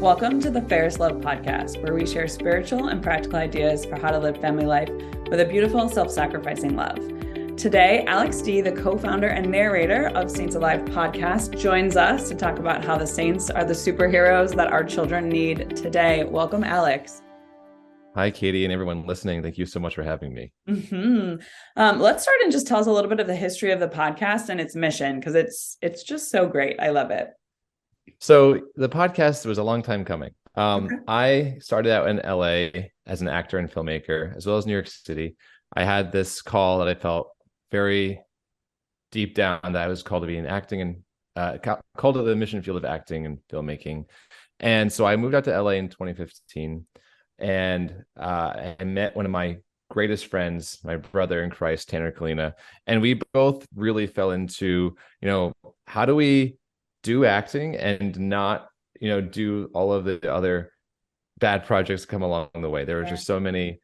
Welcome to the Fairest Love podcast, where we share spiritual and practical ideas for how to live family life with a beautiful, self-sacrificing love. Today, Alex Dee, the co-founder and narrator of Saints Alive podcast, joins us to talk about how the saints are the superheroes that our children need today. Welcome, Alex. Hi, Katie, and everyone listening. Thank you so much for having me. Let's start and just tell us a little bit of the history of the podcast and its mission, because it's just so great. I love it. So the podcast was a long time coming. Okay. I started out in LA as an actor and filmmaker, as well as New York City. I had this call that I felt very deep down that I was called to be in acting and called to the mission field of acting and filmmaking. And so I moved out to LA in 2015, and I met one of my greatest friends, my brother in Christ, Tanner Kalina, and we both really fell into, how do we do acting and not, do all of the other bad projects come along the way. There were just so many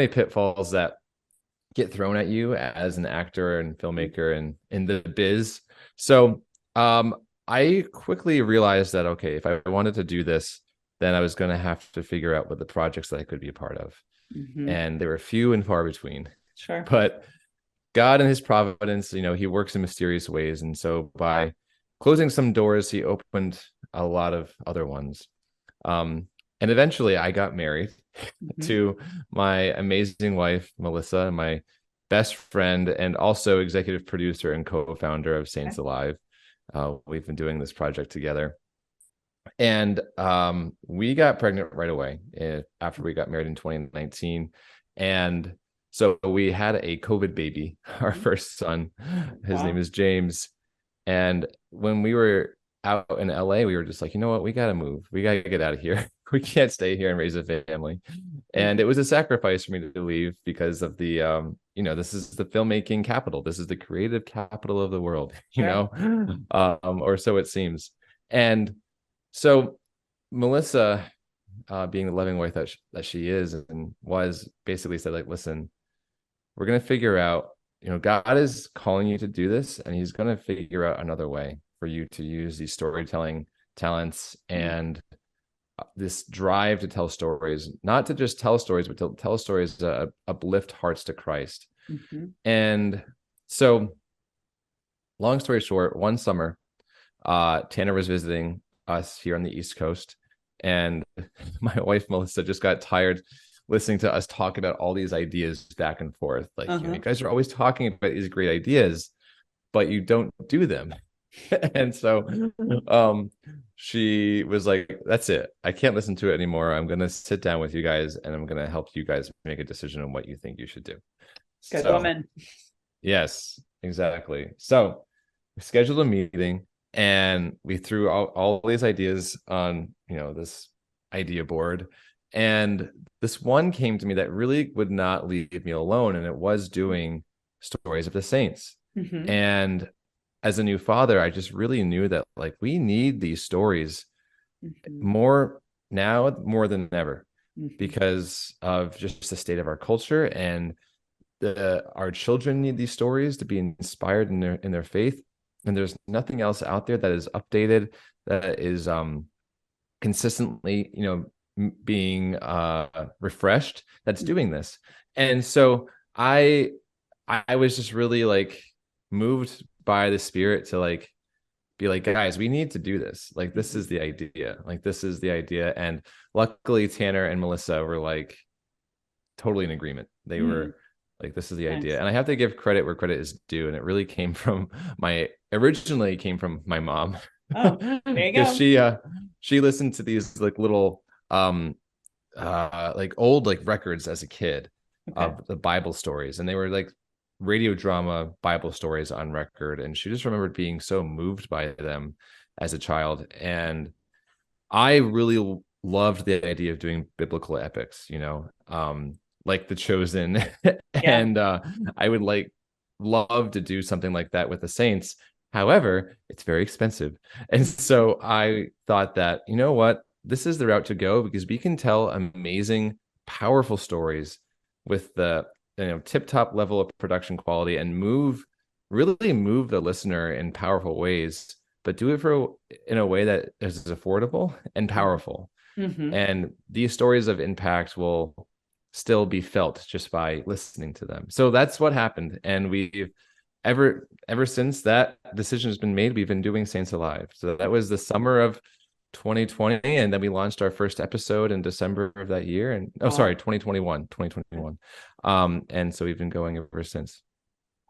pitfalls that get thrown at you as an actor and filmmaker and in the biz. So I quickly realized that, okay, if I wanted to do this, then I was going to have to figure out what the projects that I could be a part of. And they were few and far between. Sure. But God in his providence, he works in mysterious ways. And so by closing some doors, he opened a lot of other ones. And eventually I got married to my amazing wife, Melissa, and my best friend, and also executive producer and co-founder of Saints Alive. We've been doing this project together. And we got pregnant right away after we got married in 2019. And so we had a COVID baby, our first son. His name is James. And when we were out in LA, we were just like, you know what, we got to move. We got to get out of here. We can't stay here and raise a family. And it was a sacrifice for me to leave because of the, this is the filmmaking capital. This is the creative capital of the world, or so it seems. And so Melissa, being the loving wife that she is and was, basically said, like, listen, we're going to figure out, God is calling you to do this, and he's going to figure out another way for you to use these storytelling talents and this drive to tell stories, not to just tell stories, but to tell stories that uplift hearts to Christ. And so, long story short, one summer, Tanner was visiting us here on the East Coast, and my wife Melissa just got tired listening to us talk about all these ideas back and forth. Like, you guys are always talking about these great ideas, but you don't do them. And so she was like, that's it. I can't listen to it anymore. I'm going to sit down with you guys and I'm going to help you guys make a decision on what you think you should do. Good woman. Yes, exactly. So we scheduled a meeting and we threw all these ideas on, this idea board. And this one came to me that really would not leave me alone. And it was doing stories of the saints. And as a new father, I just really knew that, like, we need these stories more now, more than ever, because of just the state of our culture. And our children need these stories to be inspired in their faith. And there's nothing else out there that is updated, that is consistently, being refreshed, that's doing this. And so I was just really, like, moved by the Spirit to, be like, guys, we need to do this. Like, this is the idea. And luckily Tanner and Melissa were, like, totally in agreement. They were like, this is the idea. And I have to give credit where credit is due. And it really originally came from my mom. Oh, there you go. She listened to these, like, little like old, like, records as a kid of the Bible stories, and they were like radio drama Bible stories on record, and she just remembered being so moved by them as a child. And I really loved the idea of doing biblical epics, like The Chosen. And I would love to do something like that with the saints. However, it's very expensive. And so I thought that, you know what, this is the route to go, because we can tell amazing, powerful stories with the tip-top level of production quality and really move the listener in powerful ways but do it in a way that is affordable and powerful. Mm-hmm. And these stories of impact will still be felt just by listening to them. So that's what happened. And we've ever since that decision has been made, we've been doing Saints Alive. So that was the summer of 2020, and then we launched our first episode in December of that year. And 2021. And so we've been going ever since.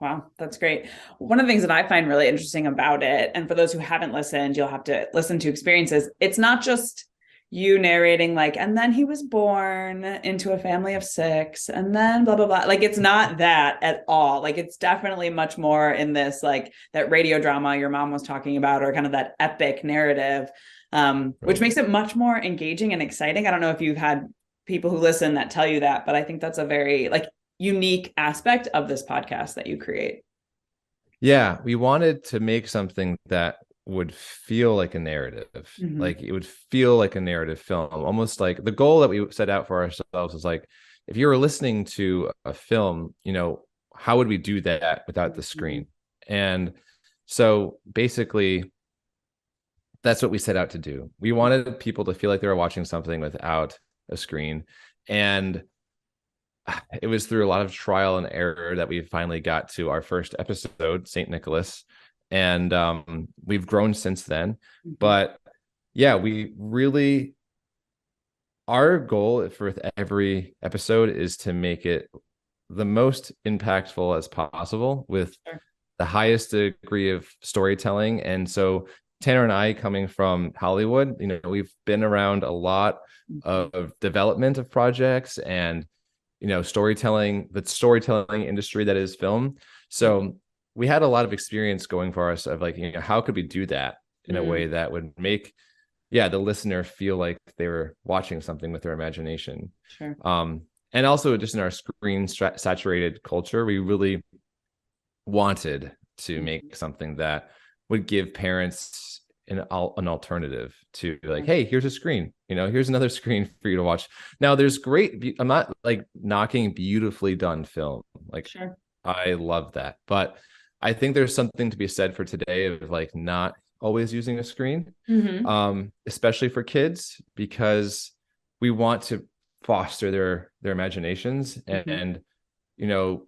Wow, that's great. One of the things that I find really interesting about it, and for those who haven't listened, you'll have to listen to experiences. It's not just you narrating like, and then he was born into a family of 6, and then blah, blah, blah. Like, it's not that at all. Like, it's definitely much more in this, like that radio drama your mom was talking about, or kind of that epic narrative, which makes it much more engaging and exciting. I don't know if you've had people who listen that tell you that, but I think that's a very like unique aspect of this podcast that you create. Yeah, we wanted to make something that would feel like a narrative. Mm-hmm. Like it would feel like a narrative film, almost like the goal that we set out for ourselves is like, if you were listening to a film, you know, how would we do that without the screen? And so basically that's what we set out to do. We wanted people to feel like they were watching something without a screen. And it was through a lot of trial and error that we finally got to our first episode, St. Nicholas. And we've grown since then. But yeah, we really, our goal for every episode is to make it the most impactful as possible with the highest degree of storytelling. And so Tanner and I, coming from Hollywood, you know, we've been around a lot of development of projects and, you know, the storytelling industry that is film. So we had a lot of experience going for us of like, you know, how could we do that in a way that would make, the listener feel like they were watching something with their imagination. Sure. And also just in our screen saturated culture, we really wanted to make something that would give parents an alternative to like, hey, here's a screen, you know, here's another screen for you to watch. Now there's I'm not like knocking beautifully done film. Like, I love that. But I think there's something to be said for today of like not always using a screen, especially for kids, because we want to foster their imaginations. And, you know,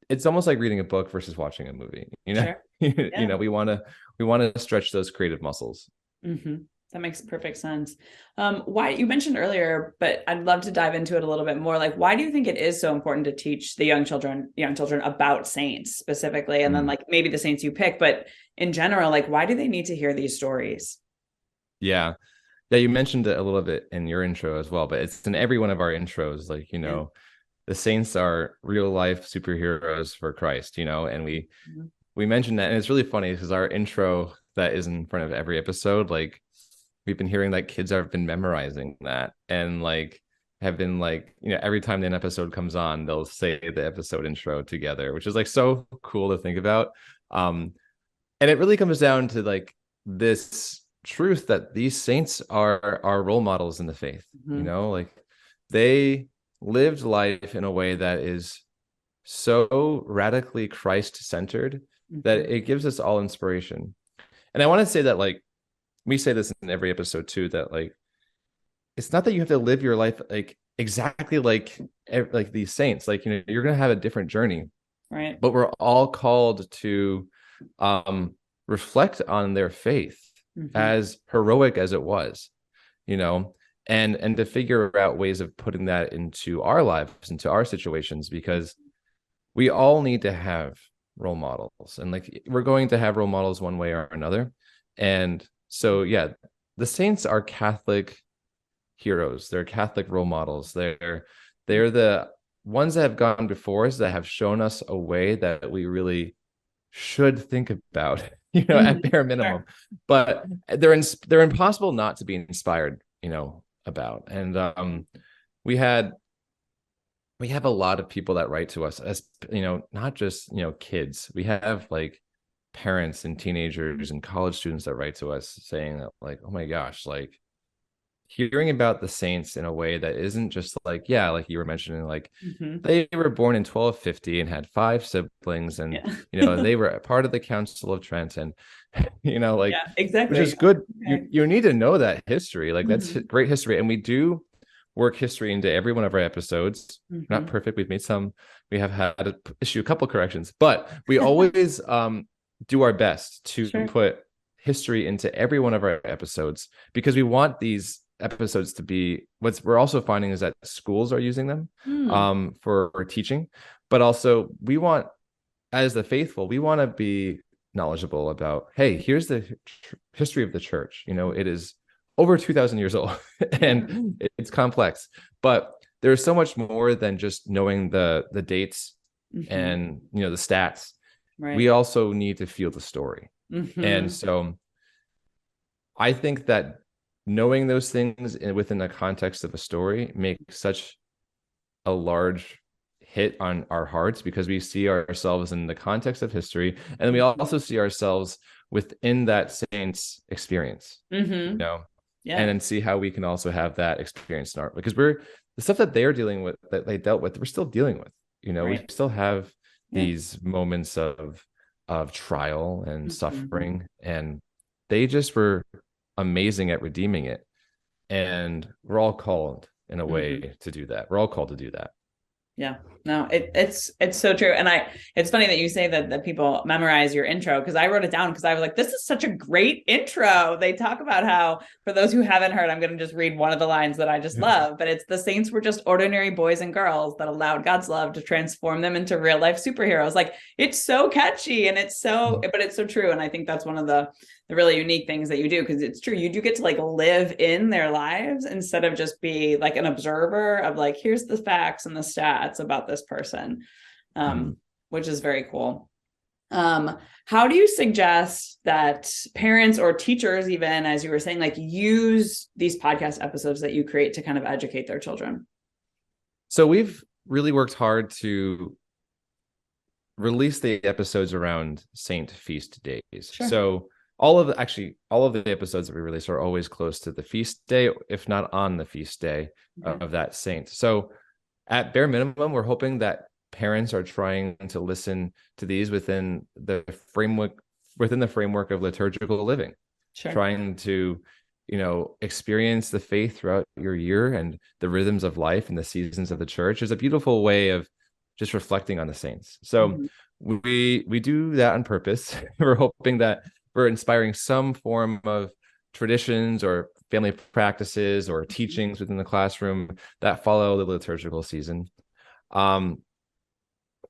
it's almost like reading a book versus watching a movie, you know. You know, we want to stretch those creative muscles. That makes perfect sense. Why, you mentioned earlier, but I'd love to dive into it a little bit more. Like, why do you think it is so important to teach the young children about saints specifically, and then like maybe the saints you pick, but in general, like, why do they need to hear these stories? Yeah, you mentioned it a little bit in your intro as well, but it's in every one of our intros. Like, you know, the saints are real life superheroes for Christ, you know, and we mentioned that. And it's really funny because our intro that is in front of every episode, like, we've been hearing that kids have been memorizing that, and like have been like, you know, every time an episode comes on, they'll say the episode intro together, which is like so cool to think about. And it really comes down to like this truth that these saints are role models in the faith. You know, like they lived life in a way that is so radically Christ-centered that it gives us all inspiration. And I want to say that, like, we say this in every episode too, that like, it's not that you have to live your life like exactly like these saints. Like, you know, you're going to have a different journey, right? But we're all called to reflect on their faith, as heroic as it was, you know, and to figure out ways of putting that into our lives, into our situations, because we all need to have role models, and like, we're going to have role models one way or another. And so, the saints are Catholic heroes. They're Catholic role models. They're the ones that have gone before us, that have shown us a way that we really should think about, you know, at bare minimum. But they're impossible not to be inspired, you know, about. And we have a lot of people that write to us, as, you know, not just, you know, kids. We have like parents and teenagers and college students that write to us saying that, like, oh my gosh, like, hearing about the saints in a way that isn't just like, yeah, like you were mentioning, like Mm-hmm. they were born in 1250 and had 5 siblings, and Yeah. they were a part of the Council of Trent, and like, Yeah, which is exactly. good. Okay. You need to know that history. Like that's Mm-hmm. great history, and we do work history into every one of our episodes. We're not Mm-hmm. perfect. We have had to issue a couple corrections, but we always do our best to Sure. put history into every one of our episodes, because we want these episodes to be, what we're also finding is that schools are using them Mm. for teaching, but also we want, as the faithful, we want to be knowledgeable about, hey, here's the history of the church. It is over 2,000 years old and it's complex, but there's so much more than just knowing the dates Mm-hmm. and the stats. We Right. also need to feel the story. And Mm-hmm. so I think that knowing those things within the context of a story makes such a large hit on our hearts, because we see ourselves in the context of history, and then we also see ourselves within that saint's experience, Mm-hmm. and Yeah. then see how we can also have that experience in art, because we're the stuff that they're dealing with, that they dealt with, we're still dealing with. We Right. still have Yeah. these moments of trial and Mm-hmm. suffering, and they just were amazing at redeeming it. And we're all called in a Mm-hmm. way to do that. We're all called to do that. Yeah, no, it's so true. And it's funny that you say that people memorize your intro, because I wrote it down because I was like, this is such a great intro. They talk about how, for those who haven't heard, I'm going to just read one of the lines that I just love, but it's, the saints were just ordinary boys and girls that allowed God's love to transform them into real life superheroes. Like, it's so catchy, and but it's so true. And I think that's one of the really unique things that you do, because it's true, you do get to like live in their lives instead of just be like an observer of like, here's the facts and the stats about this person, which is very cool. How do you suggest that parents or teachers, even as you were saying, like, use these podcast episodes that you create to kind of educate their children? So we've really worked hard to release the episodes around Saint feast days. Sure. So all of the episodes that we release are always close to the feast day, if not on the feast day of that saint. So at bare minimum, we're hoping that parents are trying to listen to these within the framework of liturgical living. Sure. Trying to experience the faith throughout your year and the rhythms of life and the seasons of the church is a beautiful way of just reflecting on the saints. So we do that on purpose. We're hoping that we're inspiring some form of traditions or family practices or teachings within the classroom that follow the liturgical season.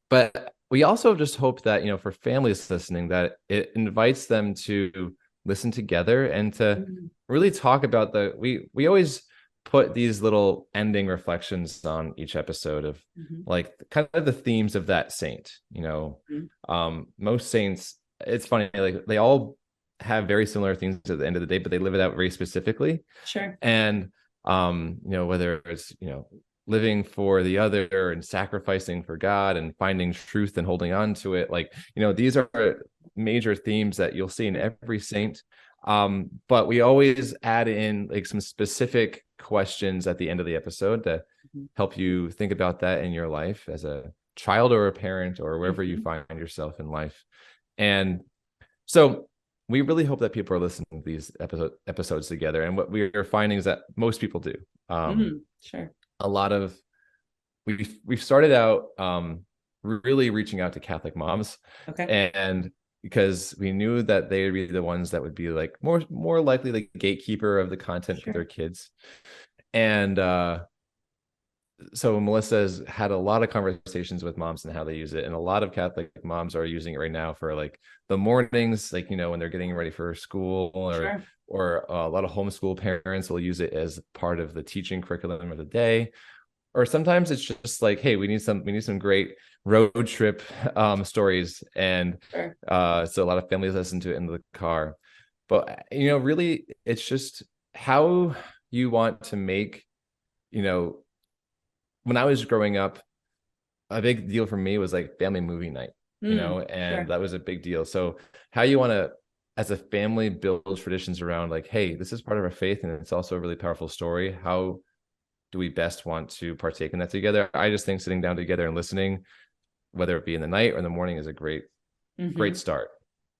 But we also just hope that, for families listening, that it invites them to listen together and to really talk about we always put these little ending reflections on each episode of like kind of the themes of that saint. Most saints, it's funny, like they all have very similar things at the end of the day, but they live it out very specifically. Sure. And whether it's living for the other and sacrificing for God and finding truth and holding on to it, like these are major themes that you'll see in every saint. But we always add in like some specific questions at the end of the episode to help you think about that in your life as a child or a parent or wherever you find yourself in life. And so we really hope that people are listening to these episodes together. And what we are finding is that most people do. Sure. A lot of we've started out really reaching out to Catholic moms, and because we knew that they would be the ones that would be like more likely the gatekeeper of the content for their kids. And so Melissa has had a lot of conversations with moms and how they use it, and a lot of Catholic moms are using it right now for like the mornings, like when they're getting ready for school, or a lot of homeschool parents will use it as part of the teaching curriculum of the day. Or sometimes it's just like, hey, we need some great road trip stories, and so a lot of families listen to it in the car. But really, it's just how you want to make. When I was growing up, a big deal for me was like family movie night, and that was a big deal. So how you want to as a family build traditions around like, hey, this is part of our faith and it's also a really powerful story. How do we best want to partake in that together? I just think sitting down together and listening, whether it be in the night or in the morning, is a great start.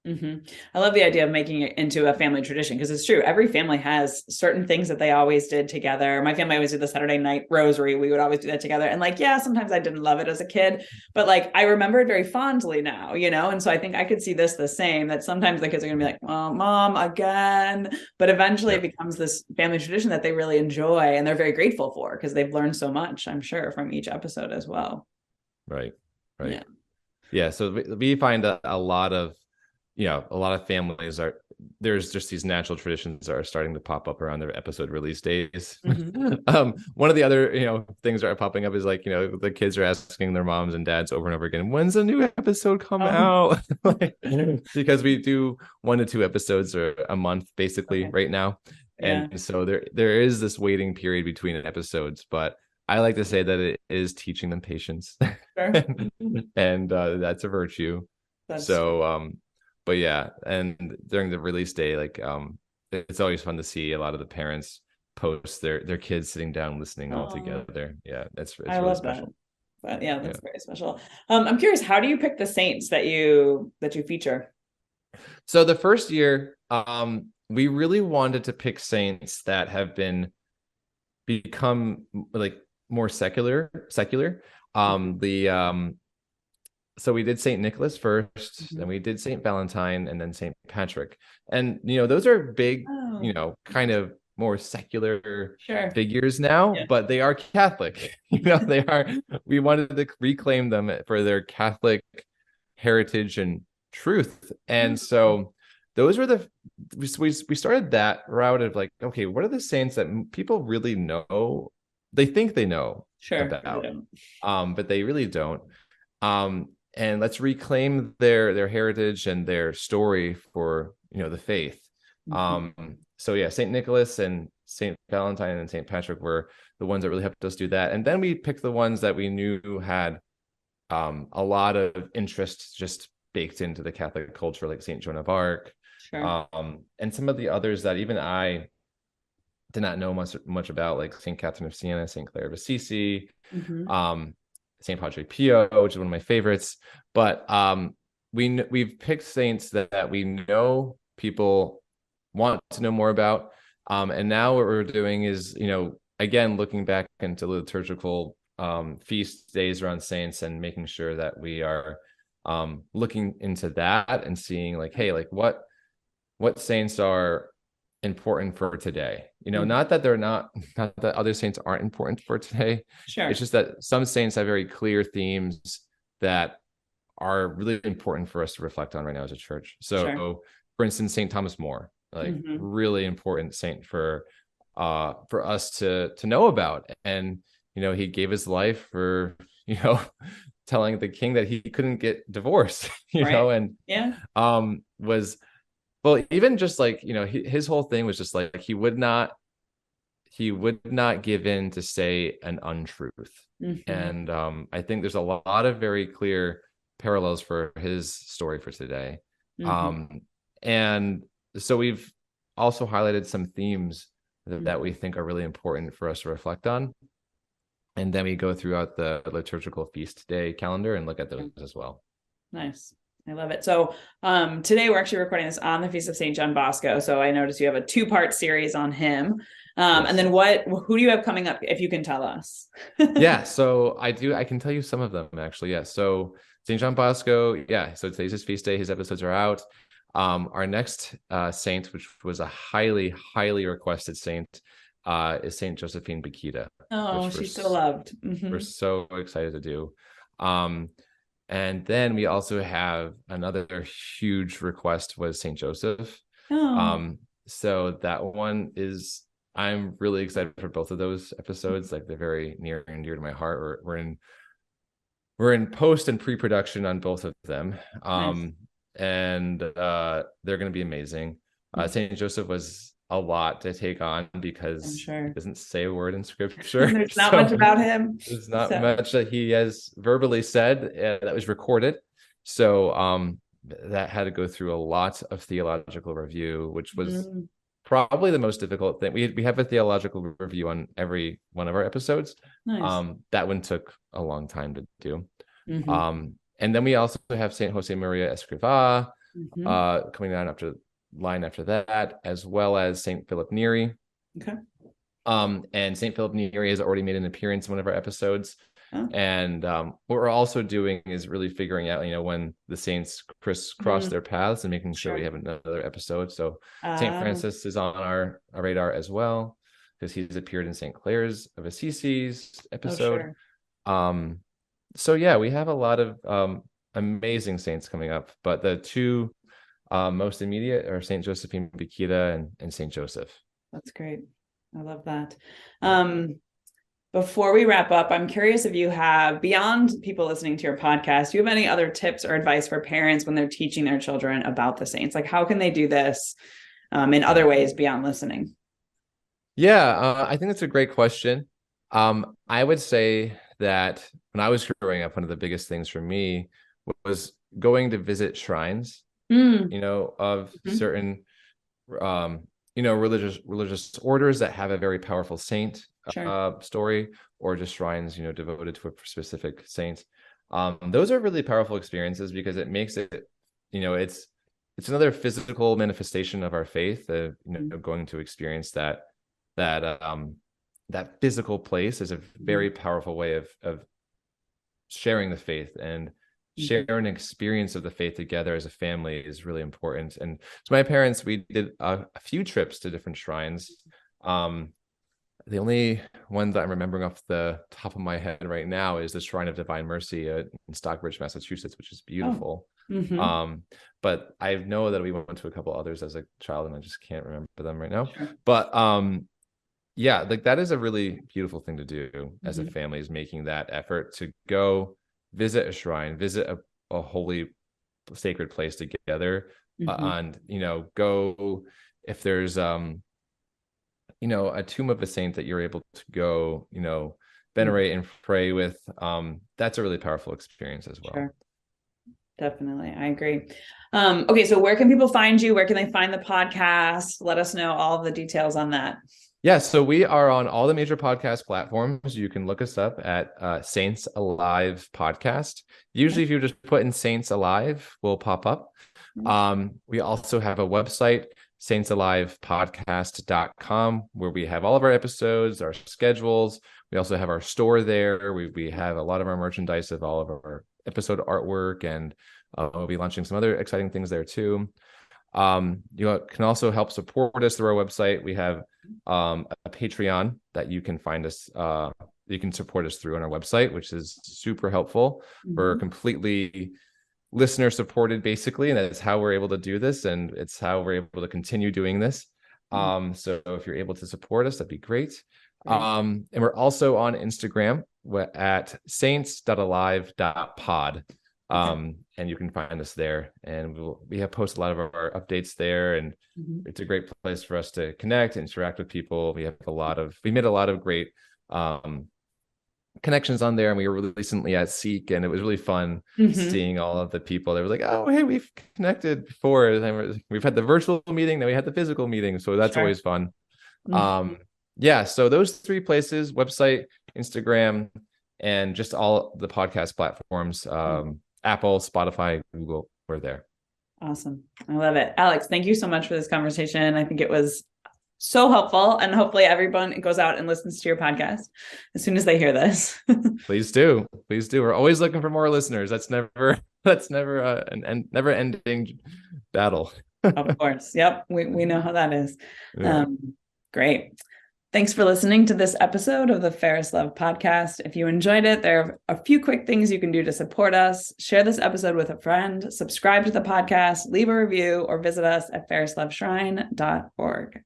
I love the idea of making it into a family tradition, because it's true. Every family has certain things that they always did together. My family always did the Saturday night rosary. We would always do that together. And like, yeah, sometimes I didn't love it as a kid, but like I remember it very fondly now, And so I think I could see this the same, that sometimes the kids are going to be like, well, mom, again. But eventually it becomes this family tradition that they really enjoy and they're very grateful for, because they've learned so much, I'm sure, from each episode as well. Right. Yeah. So we find a lot of families there's just these natural traditions that are starting to pop up around their episode release days. One of the other, things that are popping up is like, the kids are asking their moms and dads over and over again, when's a new episode come out? Because we do 1 to 2 episodes a month basically right now. And so there is this waiting period between episodes, but I like to say that it is teaching them patience. And that's a virtue. But yeah, and during the release day, like it's always fun to see a lot of the parents post their kids sitting down listening all together. Yeah, it's I really love special. That. But yeah, that's very special. I'm curious, how do you pick the saints that you feature? So the first year, we really wanted to pick saints that have become like more secular. So we did St. Nicholas first, then we did St. Valentine, and then St. Patrick. And, those are big, kind of more secular figures now, but they are Catholic. We wanted to reclaim them for their Catholic heritage and truth. And so those were we started that route of like, okay, what are the saints that people really know? They think they know about, but they really don't. And let's reclaim their heritage and their story for the faith. So yeah, St. Nicholas and St. Valentine and St. Patrick were the ones that really helped us do that. And then we picked the ones that we knew had a lot of interest just baked into the Catholic culture, like St. Joan of Arc, and some of the others that even I did not know much about, like St. Catherine of Siena, St. Clare of Assisi, St. Padre Pio, which is one of my favorites. But we've picked saints that we know people want to know more about. And now what we're doing is, again, looking back into liturgical feast days around saints and making sure that we are looking into that and seeing like, hey, like what saints are important for today. Not that not that other saints aren't important for today. It's just that some saints have very clear themes that are really important for us to reflect on right now as a church. So for instance, St. Thomas More, like really important saint for us to know about. And he gave his life for telling the king that he couldn't get divorced, and was, well, even just like, his whole thing was just like, he would not give in to say an untruth. And I think there's a lot of very clear parallels for his story for today. And so we've also highlighted some themes that we think are really important for us to reflect on. And then we go throughout the liturgical feast day calendar and look at those as well. Nice. I love it. So today we're actually recording this on the Feast of St. John Bosco. So I noticed you have a 2-part series on him. And then who do you have coming up, if you can tell us? Yeah, so I can tell you some of them actually. Yeah. So St. John Bosco. Yeah. So today's his feast day. His episodes are out. Our next saint, which was a highly, highly requested saint, is St. Josephine Bakita. Oh, she's so loved. We're so excited to do. And then we also have another huge request was St. Joseph. So that one I'm really excited for both of those episodes. Like they're very near and dear to my heart. We're in post and pre-production on both of them. And they're going to be amazing. St. Joseph was a lot to take on because he doesn't say a word in scripture. There's not much about him. There's not much that he has verbally said that was recorded. So that had to go through a lot of theological review, which was Mm, probably the most difficult thing. We have a theological review on every one of our episodes. nice. That one took a long time to do. Mm-hmm. And then we also have Saint Jose Maria Escrivá Mm-hmm. coming down after that, as well as Saint Philip Neri. Okay. And Saint Philip Neri has already made an appearance in one of our episodes. Oh. And what we're also doing is really figuring out, when the saints crisscross their paths and making sure we have another episode. So Saint Francis is on our radar as well, because he's appeared in Saint Clare's of Assisi's episode. So yeah, we have a lot of amazing saints coming up, but the two most immediate are Saint Josephine Bikira and Saint Joseph. That's great. I love that. Before we wrap up, I'm curious if you have, beyond people listening to your podcast, do you have any other tips or advice for parents when they're teaching their children about the saints? Like, how can they do this in other ways beyond listening? Yeah, I think that's a great question. I would say that when I was growing up, one of the biggest things for me was going to visit shrines, of certain, religious orders that have a very powerful saint story, or just shrines, devoted to a specific saint. Those are really powerful experiences because it makes it, it's another physical manifestation of our faith. Going to experience that physical place is a very powerful way of sharing the faith, and sharing an experience of the faith together as a family is really important. And so my parents, we did a few trips to different shrines. The only one that I'm remembering off the top of my head right now is the Shrine of Divine Mercy in Stockbridge, Massachusetts, which is beautiful. But I know that we went to a couple others as a child, and I just can't remember them right now. But yeah, like that is a really beautiful thing to do as a family, is making that effort to go visit a shrine, visit a holy, sacred place together, and go if there's a tomb of a saint that you're able to go, venerate and pray with. That's a really powerful experience as well. Sure. Definitely. I agree. Okay. So where can people find you? Where can they find the podcast? Let us know all the details on that. Yeah, so we are on all the major podcast platforms. You can look us up at Saints Alive Podcast. Usually if you just put in Saints Alive, we'll pop up. We also have a website, saintsalivepodcast.com, where we have all of our episodes, our schedules. We also have our store there. We have a lot of our merchandise of all of our episode artwork, and we'll be launching some other exciting things there too. You can also help support us through our website. We have a Patreon that you can find us, you can support us through on our website, which is super helpful. We're completely listener supported, basically, and that's how we're able to do this, and it's how we're able to continue doing this. So if you're able to support us, that'd be great. And we're also on Instagram at saints.alive.pod. And you can find us there, and we have posted a lot of our updates there, and it's a great place for us to connect and interact with people. We made a lot of great connections on there, and we were recently at Seek, and it was really fun seeing all of the people. They were like, oh, hey, we've connected before, and we've had the virtual meeting, then we had the physical meeting, so that's always fun. Yeah, so those three places: website, Instagram, and just all the podcast platforms. Apple, Spotify, Google, we're there. Awesome. I love it. Alex, thank you so much for this conversation. I think it was so helpful, and hopefully everyone goes out and listens to your podcast as soon as they hear this. Please do. We're always looking for more listeners. That's never an never ending battle. Of course. Yep. We know how that is. Yeah. Great. Thanks for listening to this episode of the Fairest Love podcast. If you enjoyed it, there are a few quick things you can do to support us. Share this episode with a friend, subscribe to the podcast, leave a review, or visit us at fairestloveshrine.org.